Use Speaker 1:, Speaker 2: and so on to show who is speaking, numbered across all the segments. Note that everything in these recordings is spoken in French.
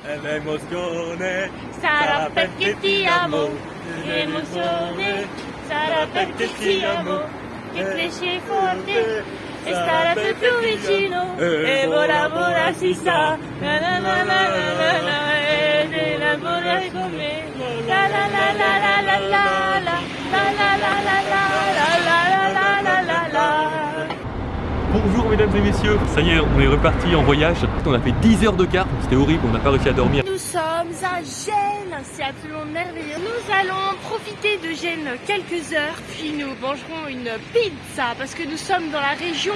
Speaker 1: L'emozione
Speaker 2: sarà perché ti amo, l'emozione sarà perché ti amo, che cresce forte e stare più vicino, e ora si sa, na na na na na na, e lavorare con me, la la la la la la la la, la la la la la la la la la la.
Speaker 1: Bonjour mesdames et messieurs, ça y est, on est reparti en voyage. On a fait 10 heures de car, c'était horrible, on n'a pas réussi à dormir.
Speaker 2: Nous sommes à Gênes, c'est absolument merveilleux. Nous allons profiter de Gênes quelques heures, puis nous mangerons une pizza parce que nous sommes dans la région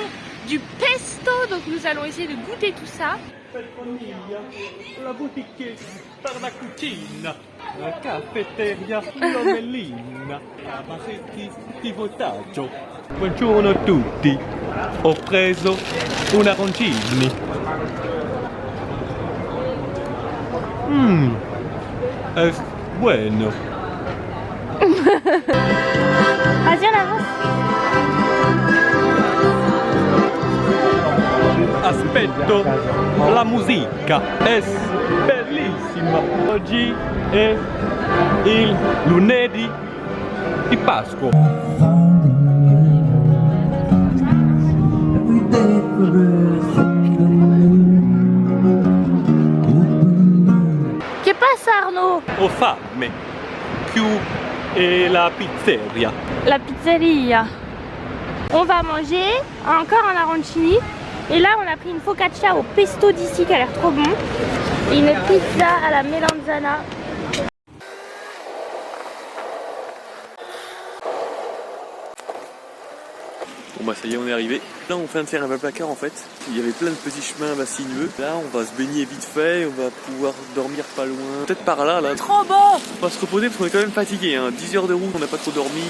Speaker 2: du pesto, donc nous allons essayer de goûter tout ça.
Speaker 1: La boutique per la cucina, la caffetteria, l'omellina, la barretti di potaggio. Buongiorno a tutti, ho preso un arancini. È bueno.
Speaker 2: Vas-y, on avance.
Speaker 1: Aspetto la musica, è bellissima. Oggi è il lunedì di Pasqua.
Speaker 2: Che passa Arnaud?
Speaker 1: Ho fame, più la pizzeria.
Speaker 2: La pizzeria. On va manger encore un arancini. Et là, on a pris une focaccia au pesto d'ici qui a l'air trop bon. Et une pizza à la melanzana.
Speaker 1: Bon bah ça y est, on est arrivé. Là on vient de faire un placard en fait. Il y avait plein de petits chemins là sinueux. Là on va se baigner vite fait, on va pouvoir dormir pas loin. Peut-être par là, là. Trop beau! On va se reposer parce qu'on est quand même fatigué, hein. 10 heures de route, on n'a pas trop dormi.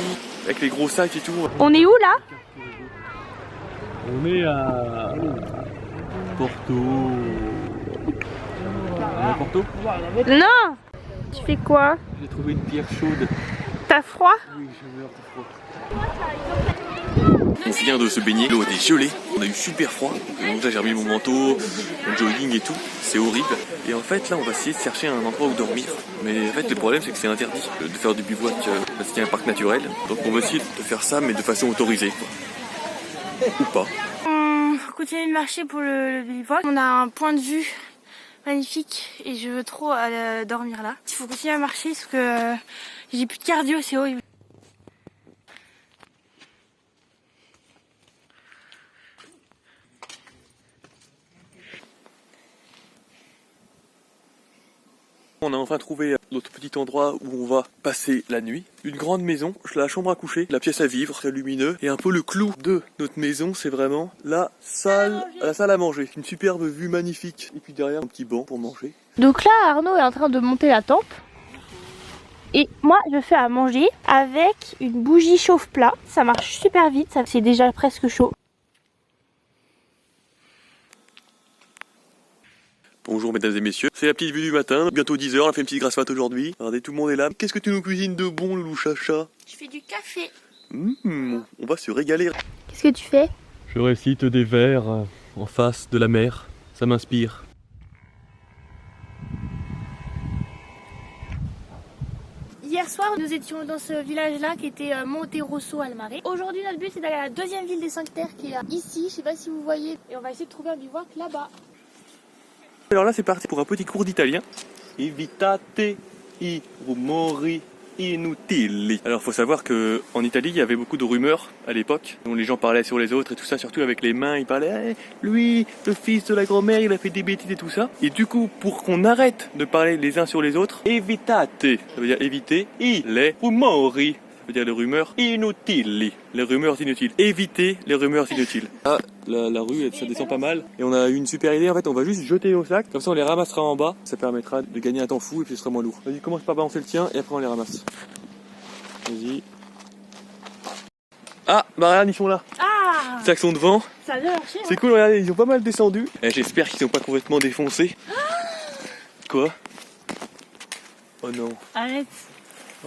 Speaker 1: Avec les gros sacs et tout.
Speaker 2: On est où là?
Speaker 1: On est à Porto. On est à Porto?
Speaker 2: Non! Tu fais quoi?
Speaker 1: J'ai trouvé une pierre chaude.
Speaker 2: T'as froid?
Speaker 1: Oui, j'ai meurs de froid. On vient de se baigner, l'eau était gelée, on a eu super froid, donc là j'ai remis mon manteau, mon jogging et tout, c'est horrible. Et en fait là on va essayer de chercher un endroit où dormir, mais en fait le problème c'est que c'est interdit de faire du bivouac parce qu'il y a un parc naturel, donc on va essayer de faire ça mais de façon autorisée, quoi. Ou pas.
Speaker 2: On continue de marcher pour le bivouac, on a un point de vue magnifique et je veux trop aller dormir là. Il faut continuer à marcher parce que j'ai plus de cardio, c'est horrible.
Speaker 1: On a enfin trouvé notre petit endroit où on va passer la nuit. Une grande maison, la chambre à coucher, la pièce à vivre, très lumineux. Et un peu le clou de notre maison, c'est vraiment la salle à manger. Une superbe vue magnifique. Et puis derrière, un petit banc pour manger.
Speaker 2: Donc là, Arnaud est en train de monter la tente. Et moi, je fais à manger avec une bougie chauffe-plat. Ça marche super vite, c'est déjà presque chaud.
Speaker 1: Bonjour mesdames et messieurs, c'est la petite vue du matin, bientôt 10 h, on a fait une petite grasse mat aujourd'hui. Regardez, tout le monde est là. Qu'est-ce que tu nous cuisines de bon, Loulou Chacha?
Speaker 2: Je fais du café.
Speaker 1: On va se régaler.
Speaker 2: Qu'est-ce que tu fais?
Speaker 1: Je récite des vers en face de la mer, ça m'inspire.
Speaker 2: Hier soir, nous étions dans ce village-là qui était Monterosso al Mare. Aujourd'hui, notre but c'est d'aller à la deuxième ville des 5 terres qui est ici, je sais pas si vous voyez. Et on va essayer de trouver un bivouac là-bas.
Speaker 1: Alors là c'est parti pour un petit cours d'italien. Evitate i rumori inutili. Alors faut savoir que en Italie il y avait beaucoup de rumeurs à l'époque, dont les gens parlaient sur les autres et tout ça, surtout avec les mains, ils parlaient lui, le fils de la grand-mère, il a fait des bêtises et tout ça. Et du coup, pour qu'on arrête de parler les uns sur les autres, evitate, ça veut dire éviter, i les rumori, ça veut dire les rumeurs inutili, les rumeurs inutiles. Éviter les rumeurs inutiles. Ah, la rue, ça descend pas mal. Et on a eu une super idée, en fait, on va juste jeter nos sacs. Comme ça, on les ramassera en bas. Ça permettra de gagner un temps fou et puis ce sera moins lourd. Vas-y, commence par balancer le tien et après on les ramasse. Vas-y. Ah, bah regarde, ils sont là.
Speaker 2: Ah,
Speaker 1: Les sacs sont devant.
Speaker 2: ça a bien marché.
Speaker 1: C'est cool, regardez, ils ont pas mal descendu. Et j'espère qu'ils sont pas complètement défoncés. Quoi? Oh non.
Speaker 2: Arrête.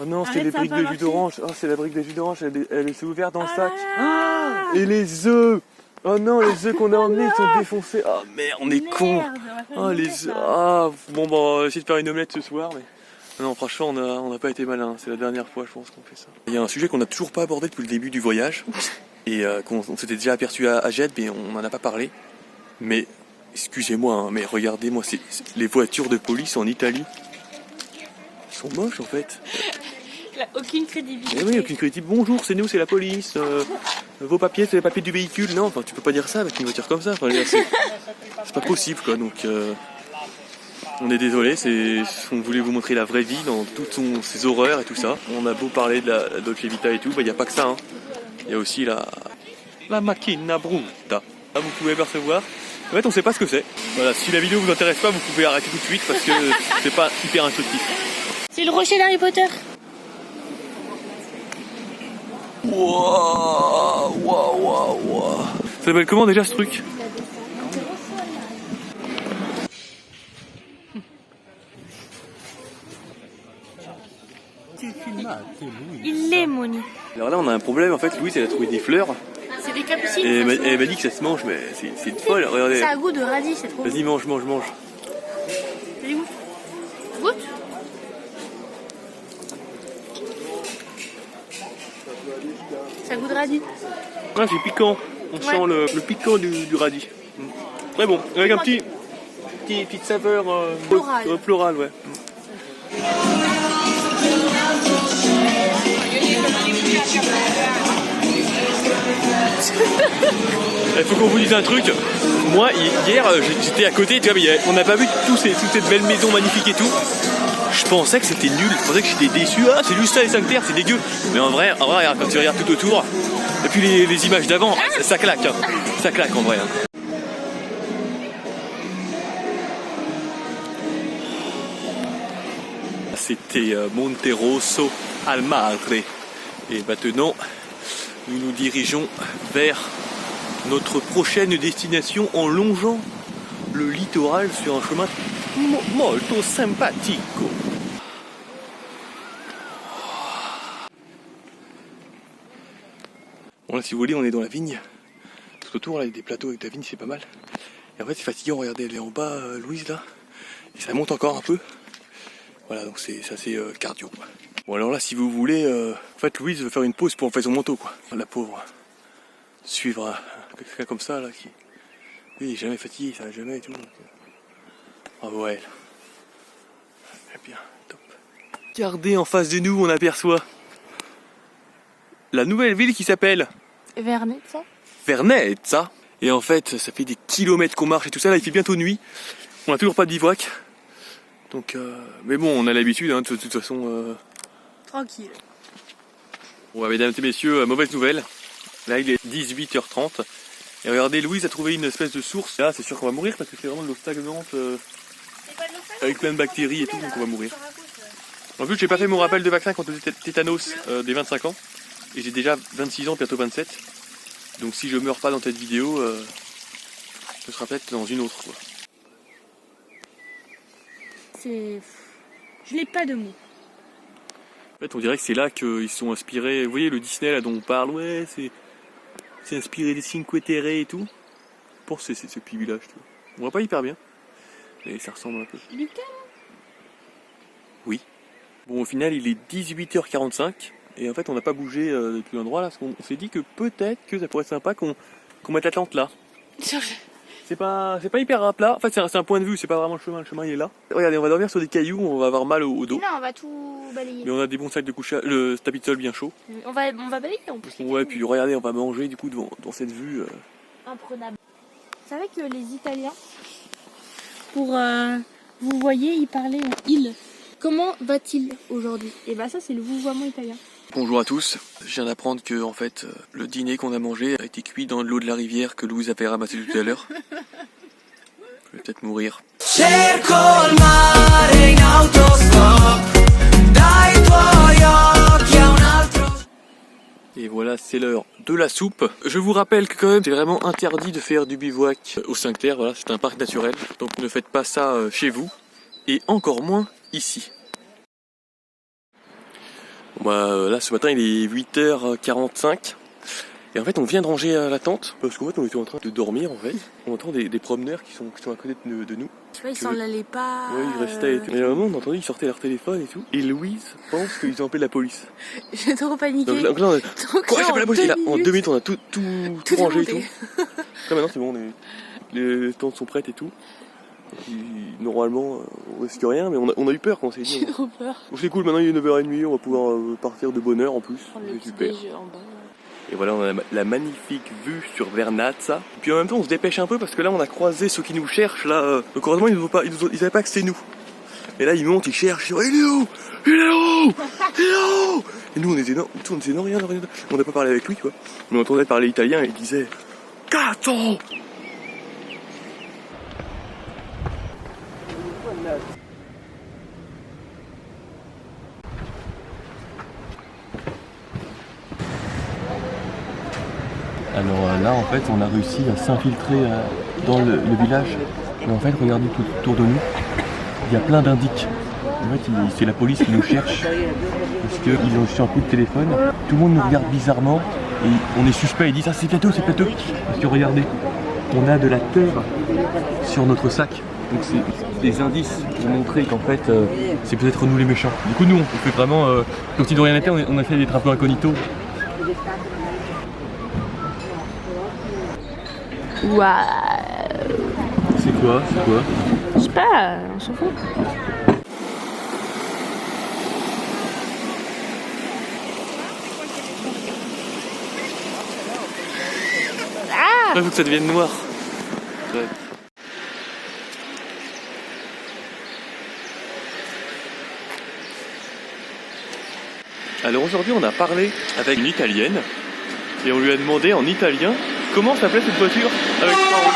Speaker 1: Oh non, c'est
Speaker 2: Arrête,
Speaker 1: les
Speaker 2: ça a
Speaker 1: briques
Speaker 2: pas
Speaker 1: de jus
Speaker 2: marché.
Speaker 1: d'orange. Oh, c'est la brique de jus d'orange, elle s'est ouverte dans le
Speaker 2: Oh
Speaker 1: sac.
Speaker 2: là là.
Speaker 1: Ah, et les œufs. Oh non, les œufs qu'on a emmenés ils sont défoncés. Ah merde, on est cons.
Speaker 2: Merde, on va faire
Speaker 1: Ah
Speaker 2: une
Speaker 1: les
Speaker 2: omelette,
Speaker 1: œufs.
Speaker 2: là.
Speaker 1: Ah bon bah on va essayer de faire une omelette ce soir mais. Non franchement on n'a pas été malin, c'est la dernière fois je pense qu'on fait ça. Il y a un sujet qu'on n'a toujours pas abordé depuis le début du voyage et qu'on s'était déjà aperçu à Gênes mais on n'en a pas parlé. Mais excusez-moi hein, mais regardez-moi les voitures de police en Italie sont moches en fait.
Speaker 2: Il a aucune crédibilité.
Speaker 1: Eh oui, aucune critique. Bonjour, c'est nous, c'est la police. Vos papiers, c'est les papiers du véhicule. Non, enfin, tu peux pas dire ça avec une voiture comme ça. Enfin, je veux dire, c'est pas possible, quoi. Donc, on est désolé. On voulait vous montrer la vraie vie dans toutes ses horreurs et tout ça. On a beau parler de la Dolce Vita et tout, bah, y a pas que ça. Hein. Y a aussi la macchina brutta. Là, vous pouvez percevoir. En fait, on sait pas ce que c'est. Voilà, si la vidéo vous intéresse pas, vous pouvez arrêter tout de suite parce que c'est pas hyper instructif.
Speaker 2: C'est le rocher d'Harry Potter.
Speaker 1: Wow, wow, wow, wow. Ça s'appelle comment déjà ce truc?
Speaker 2: Il l'est, Moni.
Speaker 1: Alors là on a un problème en fait, Louise elle a trouvé des fleurs
Speaker 2: C'est des capucines.
Speaker 1: et elle m'a dit que ça se mange mais c'est une folle, regardez.
Speaker 2: Ça a goût de radis, c'est trop.
Speaker 1: Vas-y mange.
Speaker 2: Vas-y, goûte. Goûte. Ça goûte de radis.
Speaker 1: Ah, c'est piquant, on sent le piquant du radis. Très bon, avec un petite saveur florale ouais. Il faut qu'on vous dise un truc. Moi hier j'étais à côté, tu vois, mais on n'a pas vu toutes cette belle maison magnifique et tout. Je pensais que c'était nul, je pensais que j'étais déçu. Ah c'est juste ça les 5 terres, c'est dégueu. Mais en vrai regarde, quand tu regardes tout autour, et puis les images d'avant, ça claque. Hein. Ça claque en vrai. Hein. C'était Monterosso al Mare. Et maintenant, nous nous dirigeons vers notre prochaine destination en longeant le littoral sur un chemin molto simpatico. Bon là si vous voulez on est dans la vigne. Tout autour là, il y a des plateaux avec la vigne, c'est pas mal. Et en fait c'est fatigant, regardez elle est en bas Louise là. Et ça monte encore un peu. Voilà donc c'est assez cardio quoi. Bon alors là si vous voulez, en fait Louise veut faire une pause pour faire son manteau quoi. La pauvre. Suivre quelqu'un comme ça là qui. Oui, il est jamais fatigué, ça va jamais et tout. Donc... Bravo à elle. Très bien, top. Regardez en face de nous on aperçoit la nouvelle ville qui s'appelle
Speaker 2: Vernezza.
Speaker 1: Vernezza. Et en fait ça fait des kilomètres qu'on marche et tout ça, là il fait bientôt nuit. On a toujours pas de bivouac. Donc mais bon on a l'habitude hein, de toute façon.
Speaker 2: Tranquille.
Speaker 1: Bon mesdames et messieurs, mauvaise nouvelle. Là il est 18h30. Et regardez, Louise a trouvé une espèce de source. Là c'est sûr qu'on va mourir parce que c'est vraiment de l'eau stagnante avec plein de bactéries et tout, donc on va mourir. En plus j'ai pas fait mon rappel de vaccin contre le tétanos des 25 ans. Et j'ai déjà 26 ans, bientôt 27. Donc si je meurs pas dans cette vidéo, ce sera peut-être dans une autre quoi.
Speaker 2: Je n'ai pas de mots.
Speaker 1: En fait on dirait que c'est là qu'ils sont inspirés. Vous voyez le Disney là dont on parle, ouais c'est inspiré des Cinque Terre et tout. Je pense que c'est ce petit village, tu vois. On voit pas hyper bien, mais ça ressemble un peu. Oui. Bon, au final, il est 18h45 et en fait, on n'a pas bougé depuis l'endroit là, parce qu'on s'est dit que peut-être que ça pourrait être sympa qu'on mette la tente là. C'est pas hyper à plat. En fait, c'est un point de vue, c'est pas vraiment le chemin il est là. Regardez, on va dormir sur des cailloux, on va avoir mal au dos.
Speaker 2: Non, on va tout balayer.
Speaker 1: Mais on a des bons sacs de couchage, le tapis de sol bien chaud.
Speaker 2: On va balayer en plus.
Speaker 1: Ouais, puis regardez, on va manger du coup dans cette vue.
Speaker 2: Imprenable. Vous savez que les Italiens, pour vous voyez, ils parlaient en il. Comment va-t-il aujourd'hui? Et bah ça c'est le vouvoiement italien.
Speaker 1: Bonjour à tous, je viens d'apprendre que en fait le dîner qu'on a mangé a été cuit dans l'eau de la rivière que Louise a fait ramasser tout à l'heure. Je vais peut-être mourir. Et voilà, c'est l'heure de la soupe. Je vous rappelle que quand même c'est vraiment interdit de faire du bivouac aux 5 Terres, voilà, c'est un parc naturel. Donc ne faites pas ça chez vous et encore moins ici. Bon, bah, là ce matin il est 8h45 Et en fait on vient de ranger la tente parce qu'en fait on était en train de dormir en fait. On entend des promeneurs qui sont à côté de nous.
Speaker 2: Tu vois, ils s'en allaient pas.
Speaker 1: Ouais, ils restaient et tout. Et à un moment on entendait ils sortaient leur téléphone et tout. Et Louise pense qu'ils ont appelé la police.
Speaker 2: J'ai trop paniqué.
Speaker 1: Donc là on a... Quoi, j'appelle la police. Et là en 2 minutes on a tout rangé et tout. Après maintenant c'est bon, les tentes sont prêtes et tout. Et normalement on risque rien, mais on a eu peur quand on s'est dit.
Speaker 2: J'ai trop peur.
Speaker 1: Donc c'est cool, maintenant il est 9h30, on va pouvoir partir de bonne heure en plus. C'est super. Et voilà, on a la magnifique vue sur Vernazza. Puis en même temps, on se dépêche un peu parce que là, on a croisé ceux qui nous cherchent. Là, donc heureusement, ils savaient pas que c'était nous. Et là, ils montent, ils cherchent. Ils disent, il est où? Il est où? Il est où? Et nous, on disait non, rien. On n'a pas parlé avec lui, quoi. Mais on entendait parler italien et il disait Cazzo! Alors là en fait on a réussi à s'infiltrer dans le village. Mais en fait regardez tout autour de nous, il y a plein d'indices. En fait c'est la police qui nous cherche parce qu'ils ont reçu un coup de téléphone. Tout le monde nous regarde bizarrement et on est suspect, ils disent ah c'est peut-être eux. Parce que regardez, on a de la terre sur notre sac. Donc c'est des indices pour montrer qu'en fait c'est peut-être nous les méchants. Du coup nous on fait vraiment, comme si de rien n'était, on a fait des un peu incognito.
Speaker 2: Waouh.
Speaker 1: C'est quoi?
Speaker 2: Je sais pas, on s'en fout.
Speaker 1: Ah! Il faut que ça devienne noir. Ouais. Alors aujourd'hui on a parlé avec une Italienne et on lui a demandé en italien comment s'appelait cette voiture avec 3 roues.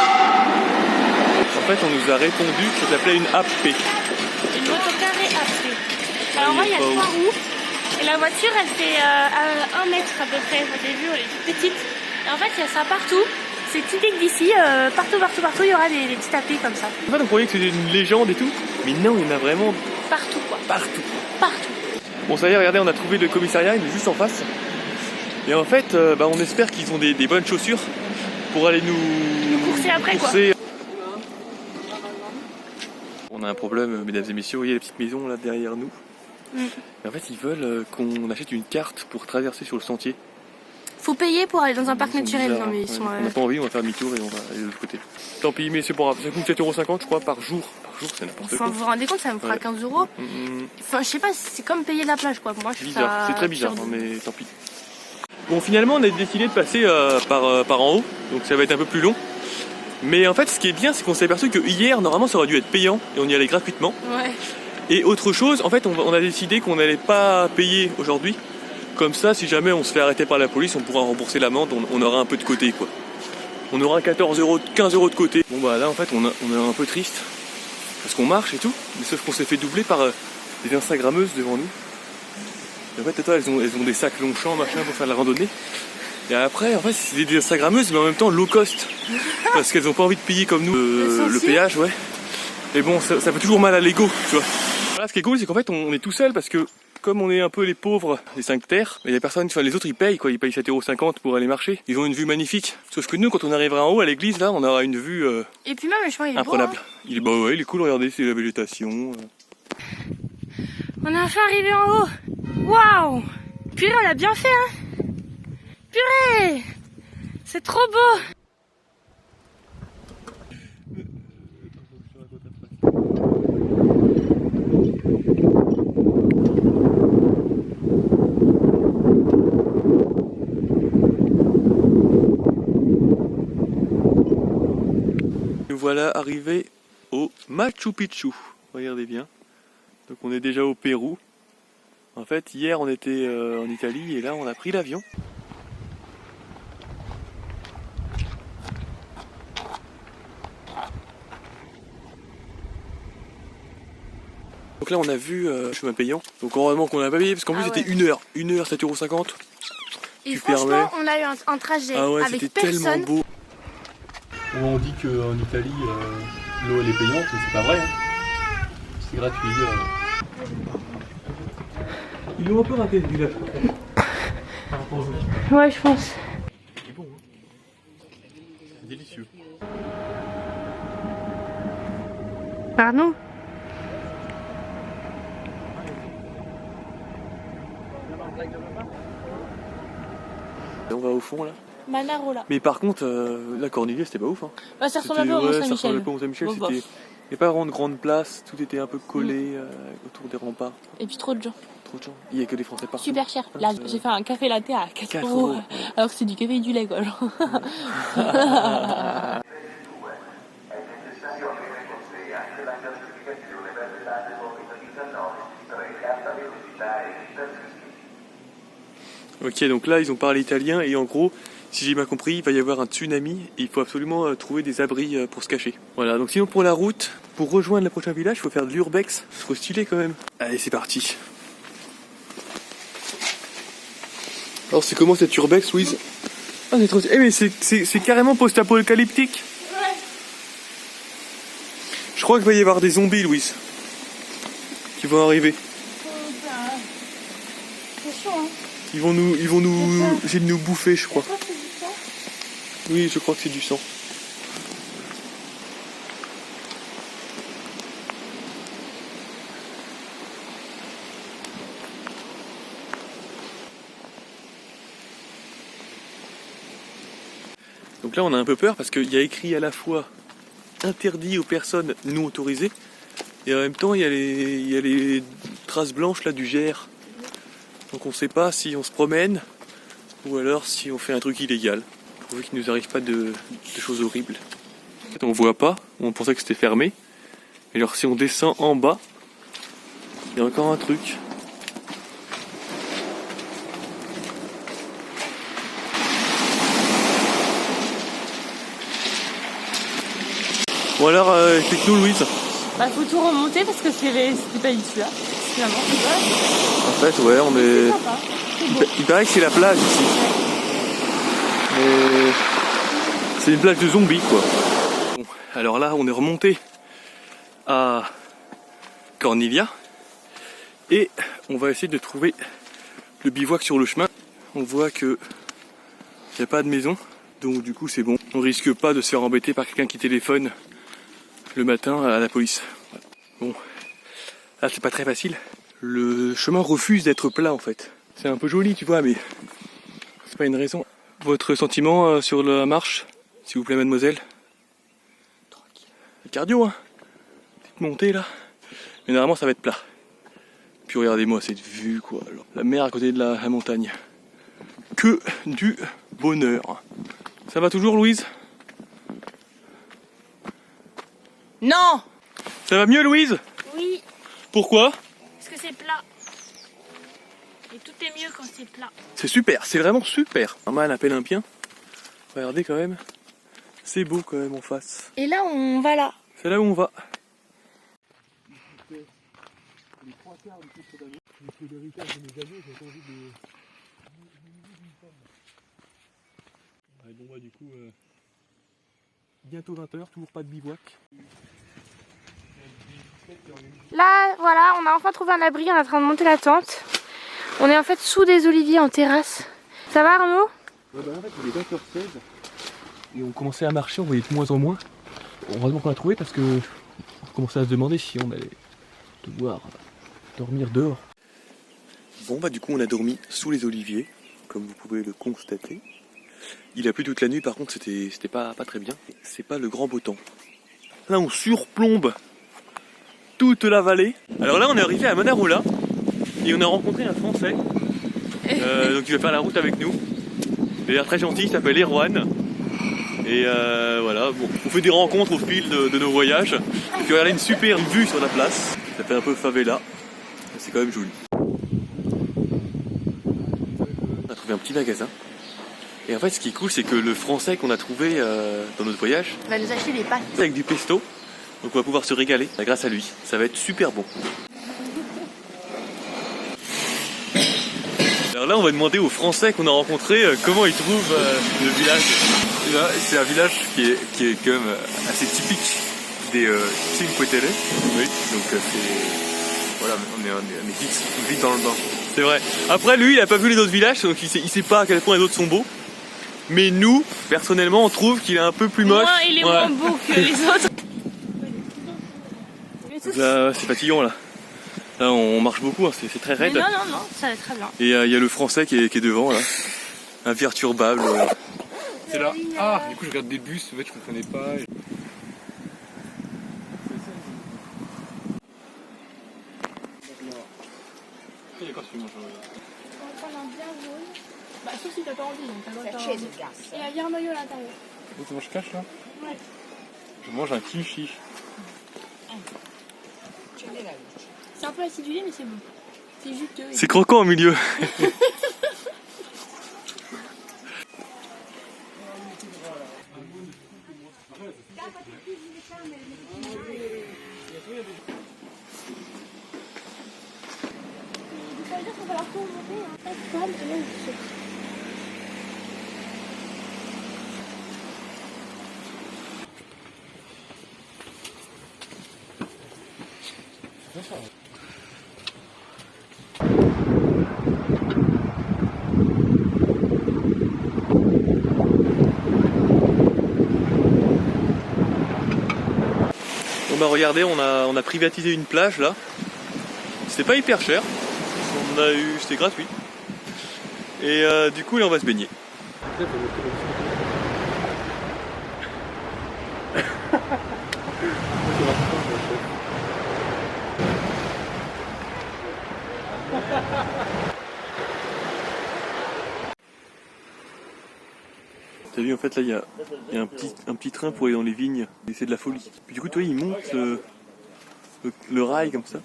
Speaker 1: En fait on nous a répondu que ça s'appelait une AP.
Speaker 2: Une motocarré AP. Alors moi il y a 3 roues et la voiture elle fait 1 mètre à peu près. Vous avez vu, elle est toute petite. Et en fait il y a ça partout. C'est typique d'ici, partout il y aura des petits tapis comme ça.
Speaker 1: En fait on croyait que c'était une légende et tout, mais non il y en a vraiment
Speaker 2: partout quoi.
Speaker 1: Partout.
Speaker 2: Bon
Speaker 1: ça y est, regardez, on a trouvé le commissariat, il est juste en face. Et en fait, on espère qu'ils ont des bonnes chaussures pour aller nous
Speaker 2: courser après quoi.
Speaker 1: On a un problème, mesdames et messieurs, vous voyez la petite maison là derrière nous. Et en fait, ils veulent qu'on achète une carte pour traverser sur le sentier.
Speaker 2: Faut payer pour aller dans un parc naturel. Non, mais ils sont,
Speaker 1: On n'a pas envie, on va faire demi-tour et on va aller de l'autre côté. Tant pis, mais c'est pour ça coûte 7,50€ je crois par jour. C'est n'importe quoi.
Speaker 2: Vous vous rendez compte, ça me fera 15€. Enfin, je sais pas, c'est comme payer la plage quoi. Moi, je trouve
Speaker 1: bizarre,
Speaker 2: ça
Speaker 1: c'est très bizarre, mais tant pis. Bon, finalement, on a décidé de passer par en haut, donc ça va être un peu plus long. Mais en fait, ce qui est bien, c'est qu'on s'est aperçu que hier, normalement, ça aurait dû être payant et on y allait gratuitement.
Speaker 2: Ouais.
Speaker 1: Et autre chose, en fait, on a décidé qu'on n'allait pas payer aujourd'hui. Comme ça, si jamais on se fait arrêter par la police, on pourra rembourser l'amende, on aura un peu de côté quoi. On aura 15€ de côté. Bon bah là en fait on est un peu triste parce qu'on marche et tout, mais sauf qu'on s'est fait doubler par des Instagrammeuses devant nous. Et en fait toi, elles ont des sacs Longchamp machin pour faire de la randonnée. Et après en fait c'est des Instagrammeuses mais en même temps low cost parce qu'elles ont pas envie de payer comme nous le péage ouais. Mais bon ça fait toujours mal à l'ego tu vois. Voilà, ce qui est cool c'est qu'en fait on est tout seul parce que comme on est un peu les pauvres des 5 terres, il y a personne, enfin les autres ils payent 7,50€ pour aller marcher. Ils ont une vue magnifique. Sauf que nous quand on arrivera en haut à l'église là, on aura une vue
Speaker 2: et puis même le chemin il est
Speaker 1: imprenable.
Speaker 2: Beau, hein.
Speaker 1: Il est cool, regardez, c'est la végétation.
Speaker 2: On est enfin arrivé en haut. Waouh! Purée, on l'a bien fait hein. Purée! C'est trop beau.
Speaker 1: Nous voilà arrivés au Machu Picchu. Regardez bien. Donc on est déjà au Pérou. En fait, hier on était en Italie et là on a pris l'avion. Donc là on a vu chemin payant. Donc heureusement qu'on n'a pas payé parce qu'en plus c'était 1 heure. 1 heure, 7,50€.
Speaker 2: Et franchement, on a eu un trajet avec personne.
Speaker 1: Tellement beau. On dit qu'en Italie, l'eau elle est payante, mais c'est pas vrai. Hein. C'est gratuit. Ils l'ont un peu raté ce village.
Speaker 2: Ouais, je pense. Arnaud.
Speaker 1: On va au fond là.
Speaker 2: Manarola.
Speaker 1: Mais par contre, la Cornillée c'était pas ouf. Hein.
Speaker 2: Bah, ça ressemble un peu au
Speaker 1: Ça ressemblait
Speaker 2: Mont-Saint-Michel.
Speaker 1: un peu au Mont-Saint-Michel.
Speaker 2: Bon,
Speaker 1: Il n'y avait pas vraiment de grande place, tout était un peu collé autour des remparts.
Speaker 2: Et puis trop de gens.
Speaker 1: Trop de gens. Il n'y a que des Français partout.
Speaker 2: Super cher. Là, j'ai fait un café latte à 4 euros. Alors que c'est du café et du lait quoi. Genre.
Speaker 1: Ok, donc là ils ont parlé italien et en gros, si j'ai bien compris, il va y avoir un tsunami et il faut absolument trouver des abris pour se cacher. Voilà, donc sinon pour la route, pour rejoindre le prochain village, il faut faire de l'urbex. C'est trop stylé quand même. Allez, c'est parti. Alors c'est comment cette urbex, Louise? Ah, c'est trop stylé. Eh mais c'est carrément post-apocalyptique.
Speaker 2: Ouais.
Speaker 1: Je crois qu'il va y avoir des zombies, Louise, qui vont arriver.
Speaker 2: C'est chaud hein.
Speaker 1: Ils vont nous essayer de nous bouffer, je crois. Oui, je crois que c'est du sang. Donc là, on a un peu peur parce qu'il y a écrit à la fois interdit aux personnes non autorisées et en même temps, il y a les traces blanches là du GR. Donc on sait pas si on se promène ou alors si on fait un truc illégal. Pourvu qu'il nous arrive pas de choses horribles. En fait, on voit pas, on pensait que c'était fermé. Et alors si on descend en bas, il y a encore un truc. Bon alors, explique-nous Louise.
Speaker 2: Bah faut tout remonter parce que c'était pas ici là. Finalement, c'est
Speaker 1: En fait, ouais, on est...
Speaker 2: sympa.
Speaker 1: Il paraît que c'est la plage ici. Mais c'est une plage de zombies quoi. Bon, alors là on est remonté à Corniglia et on va essayer de trouver le bivouac sur le chemin. On voit que il n'y a pas de maison, donc du coup c'est bon. On risque pas de se faire embêter par quelqu'un qui téléphone le matin à la police. Bon, là c'est pas très facile. Le chemin refuse d'être plat en fait. C'est un peu joli tu vois mais c'est pas une raison. Votre sentiment sur la marche, s'il vous plaît mademoiselle?
Speaker 2: Tranquille.
Speaker 1: Cardio hein. Petite montée là. Mais normalement ça va être plat. Puis regardez-moi cette vue quoi. Alors, la mer à côté de la montagne. Que du bonheur. Ça va toujours Louise?
Speaker 2: Non.
Speaker 1: Ça va mieux Louise?
Speaker 2: Oui,
Speaker 1: Pourquoi?
Speaker 2: parce que c'est plat. Et tout est mieux quand c'est plat.
Speaker 1: C'est super, c'est vraiment super. Normal appelle un pien. Regardez quand même. C'est beau quand même en face.
Speaker 2: Et là on va là.
Speaker 1: C'est là où on va. Bon bah du coup bientôt 20h, toujours pas de bivouac.
Speaker 2: Là, voilà, on a enfin trouvé un abri, on est en train de monter la tente. On est en fait sous des oliviers en terrasse. Ça va Arnaud?
Speaker 1: Ouais bah en fait il est 20h16 et on commençait à marcher, on voyait de moins en moins. Heureusement qu'on l'a trouvé parce que on commençait à se demander si on allait devoir dormir dehors. Bon bah du coup on a dormi sous les oliviers, comme vous pouvez le constater. Il a plu toute la nuit par contre c'était pas très bien. C'est pas le grand beau temps. Là on surplombe toute la vallée. Alors là on est arrivé à Manarola et on a rencontré un Français. Donc il va faire la route avec nous. Il a l'air très gentil, il s'appelle Erwan. Et voilà, bon, on fait des rencontres au fil de nos voyages. Et puis regardez une super vue sur la place. Ça fait un peu favela. C'est quand même joli. On a trouvé un petit magasin. Et en fait ce qui est cool c'est que le Français qu'on a trouvé dans notre voyage
Speaker 2: On va nous acheter des pâtes.
Speaker 1: avec du pesto. Donc on va pouvoir se régaler grâce à lui. Ça va être super bon. Alors là on va demander aux Français qu'on a rencontrés comment ils trouvent le village. C'est un village qui est quand même assez typique des Cinque Terre. Oui, donc c'est... Voilà, on est vite dans le bain. C'est vrai. Après lui il a pas vu les autres villages donc il sait pas à quel point les autres sont beaux. Mais nous, personnellement, on trouve qu'il est un peu plus moche.
Speaker 2: Moi, il est moins beau que les autres.
Speaker 1: Là, c'est fatigant là. Là, on marche beaucoup, hein. C'est très raide.
Speaker 2: Mais non, non, non, ça va très bien.
Speaker 1: Et il y a le français qui est devant là. Imperturbable.
Speaker 3: C'est là. Ah, du coup, je regarde des bus, en fait, je comprenais pas.
Speaker 2: On va prendre un bien jaune. Bah, sauf si t'as pas envie, donc t'as le droit de faire un- Et il y a un maillot à l'intérieur.
Speaker 3: Comment je cache là?
Speaker 2: Ouais.
Speaker 3: Je mange un kimchi.
Speaker 2: C'est un peu acidulé, mais c'est bon. C'est juteux.
Speaker 1: C'est croquant au milieu.
Speaker 2: Ça veut dire qu'on va leur remonter un poil et là, on saute.
Speaker 1: Bon bah regardez, on a privatisé une plage là. C'était pas hyper cher. C'était gratuit. Et du coup là on va se baigner. T'as vu en fait là il y a un petit train pour aller dans les vignes. Et c'est de la folie. Puis du coup toi il monte le rail comme ça.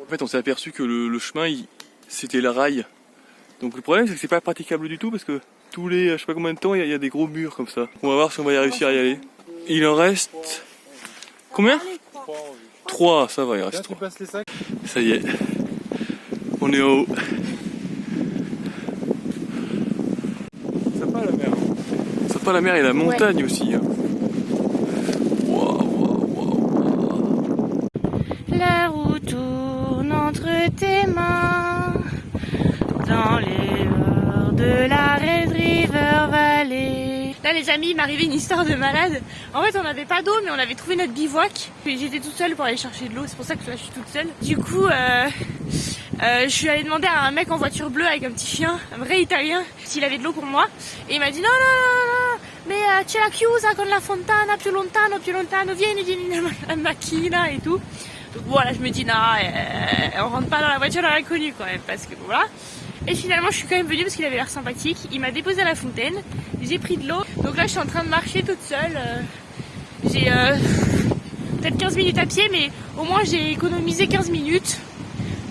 Speaker 1: En fait on s'est aperçu que le chemin c'était le rail. Donc le problème c'est que c'est pas praticable du tout parce que tous les je sais pas combien de temps il y a des gros murs comme ça. On va voir si on va y réussir à y aller. Il en reste combien? 3, ça va, il reste 3. Ça y est. On est en haut.
Speaker 3: Sympa la mer.
Speaker 1: Sympa la mer et la montagne aussi. Hein.
Speaker 2: La roue tourne entre tes mains dans les heures de la Red River Valley. Là les amis, il m'est arrivé une histoire de malade. En fait on n'avait pas d'eau mais on avait trouvé notre bivouac. J'étais toute seule pour aller chercher de l'eau, c'est pour ça que là je suis toute seule. Du coup je suis allée demander à un mec en voiture bleue avec un petit chien, un vrai italien, s'il avait de l'eau pour moi. Et il m'a dit non, mais c'è la chiusa con la fontana più lontano, vieni la macchina et tout. Donc voilà, je me dis non, on rentre pas dans la voiture dans l'inconnu quand même, parce que voilà. Et finalement je suis quand même venue parce qu'il avait l'air sympathique. Il m'a déposé à la fontaine, j'ai pris de l'eau. Donc là je suis en train de marcher toute seule. J'ai peut-être 15 minutes à pied, mais au moins j'ai économisé 15 minutes.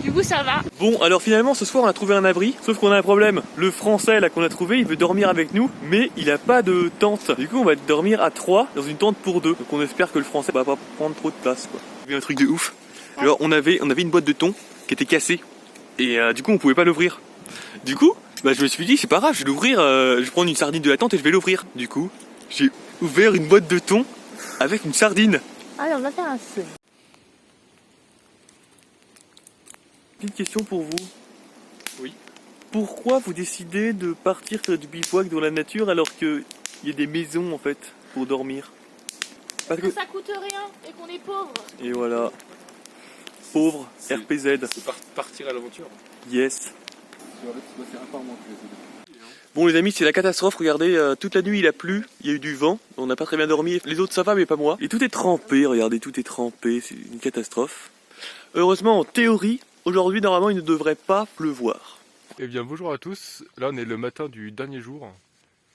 Speaker 2: Du coup ça va.
Speaker 1: Bon alors finalement ce soir on a trouvé un abri, sauf qu'on a un problème. Le français là qu'on a trouvé il veut dormir avec nous, mais il a pas de tente. Du coup on va dormir à 3 dans une tente pour 2. Donc on espère que le français va pas prendre trop de place quoi. Il y a un truc de ouf. Alors on avait une boîte de thon qui était cassée. Et du coup on pouvait pas l'ouvrir. Du coup bah, je me suis dit c'est pas grave, je vais l'ouvrir, je vais prendre une sardine de la tente et je vais l'ouvrir. Du coup j'ai ouvert une boîte de thon avec une sardine.
Speaker 2: Allez on va faire un feu.
Speaker 1: Petite question pour vous.
Speaker 3: Oui.
Speaker 1: Pourquoi vous décidez de partir faire du bivouac dans la nature alors qu'il y a des maisons en fait pour dormir? Parce que...
Speaker 2: Ça coûte rien et qu'on est pauvre.
Speaker 1: Et voilà. Pauvre,
Speaker 3: C'est-
Speaker 1: RPZ.
Speaker 3: C'est partir à l'aventure.
Speaker 1: Yes.
Speaker 3: C'est rarement que
Speaker 1: Bon les amis c'est la catastrophe, regardez, toute la nuit il a plu, il y a eu du vent, on n'a pas très bien dormi, les autres ça va mais pas moi. Et tout est trempé, regardez, tout est trempé, c'est une catastrophe. Heureusement en théorie, aujourd'hui normalement il ne devrait pas pleuvoir.
Speaker 3: Eh bien bonjour à tous, là on est le matin du dernier jour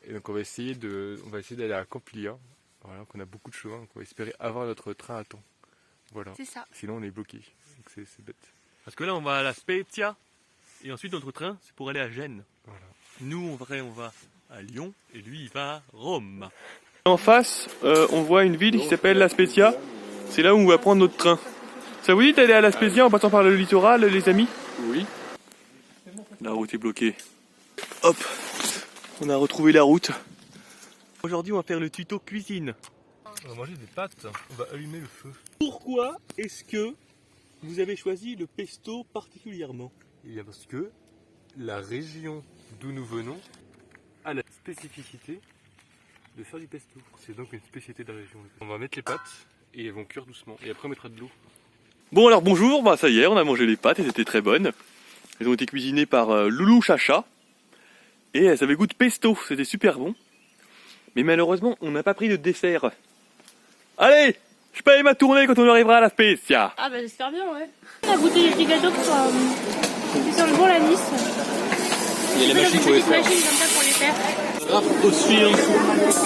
Speaker 3: et donc on va essayer d'aller à Camplia. Voilà, donc on a beaucoup de chemin, donc on va espérer avoir notre train à temps. Voilà.
Speaker 2: C'est ça.
Speaker 3: Sinon on est bloqué, donc c'est bête.
Speaker 1: Parce que là on va à la Spezia et ensuite notre train c'est pour aller à Gênes.
Speaker 3: Voilà.
Speaker 1: Nous on va à Lyon et lui il va à Rome. En face on voit une ville qui s'appelle la Spezia, c'est là où on va prendre notre train. Ça vous dit d'aller à la Spezia en passant par le littoral les amis?
Speaker 3: Oui.
Speaker 1: La route est bloquée. Hop, on a retrouvé la route. Aujourd'hui on va faire le tuto cuisine.
Speaker 3: On va manger des pâtes, on va allumer le feu.
Speaker 1: Pourquoi est-ce que vous avez choisi le pesto particulièrement?
Speaker 3: Eh bien parce que la région d'où nous venons a la spécificité de faire du pesto. C'est donc une spécialité de la région. On va mettre les pâtes et elles vont cuire doucement. Et après on mettra de l'eau.
Speaker 1: Bon alors bonjour, bah ça y est, on a mangé les pâtes, elles étaient très bonnes. Elles ont été cuisinées par Loulou Chacha. Et elles avaient goût de pesto, c'était super bon. Mais malheureusement, on n'a pas pris de dessert. Allez, je paye ma tournée quand on arrivera à la Spezia.
Speaker 2: Ah bah j'espère bien, ouais. On a goûté les petits gâteaux qui sentent bon l'anis.
Speaker 1: Il y a la machine pour les faire.
Speaker 2: Machine comme ça pour les faire.
Speaker 1: Ah, aussi en dessous.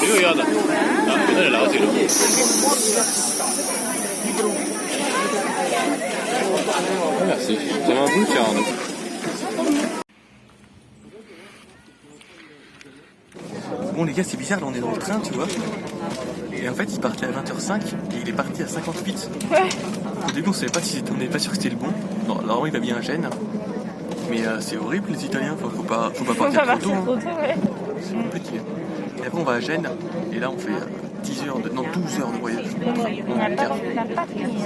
Speaker 1: Et regarde. Ah, elle a raté là. Ah, merci. Ça va un peu, tiens, Arnaud. Bon les gars, c'est bizarre, là on est dans le train, tu vois. Et en fait, il partait à 20h05 et il est parti à 58.
Speaker 2: Ouais.
Speaker 1: Au début, on savait pas si on n'était pas sûr que c'était le bon. Non, normalement, il va bien à Gênes. Mais c'est horrible les Italiens, faut pas partir trop tôt.
Speaker 2: Trop tôt, ouais.
Speaker 1: C'est compliqué. Et après, on va à Gênes et là, on fait 12 heures de voyage.
Speaker 2: On n'a pas fini.